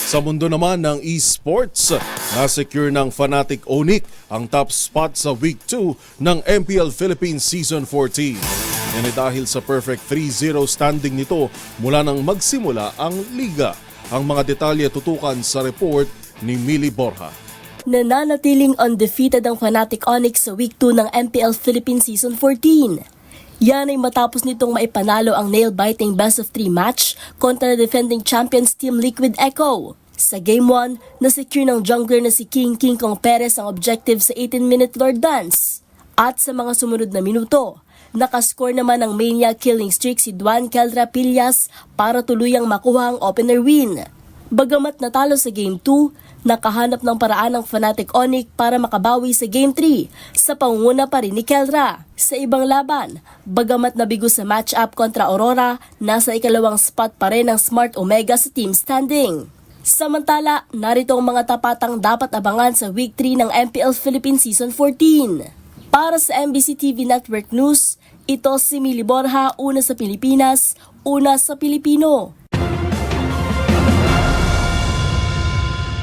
Sa mundo naman ng esports, na-secure ng Fnatic Onic ang top spot sa Week 2 ng MPL Philippines Season 14. Yan ay dahil sa perfect 3-0 standing nito mula nang magsimula ang liga. Ang mga detalye tutukan sa report ni Millie Borja. Nananatiling undefeated ang Fnatic Onic sa Week 2 ng MPL Philippines Season 14. Yan ay matapos nitong maipanalo ang nail-biting best-of-3 match kontra defending champions Team Liquid Echo. Sa Game 1, na-secure ng jungler na si King Kong Perez ang objective sa 18-minute Lord Dance. At sa mga sumunod na minuto, nakascore naman ang Maniac killing streak si Duan Keldra Pillas para tuluyang makuha ang opener win. Bagamat natalo sa Game 2, nakahanap ng paraan ng Fnatic Onic para makabawi sa Game 3 sa pangunguna pa rin ni Keldra. Sa ibang laban, bagamat nabigo sa match-up kontra Aurora, nasa ikalawang spot pa rin ang Smart Omega sa team standing. Samantala, narito ang mga tapatang dapat abangan sa Week 3 ng MPL Philippines Season 14. Para sa MBC TV Network News, ito si Millie Borja, una sa Pilipinas, una sa Pilipino.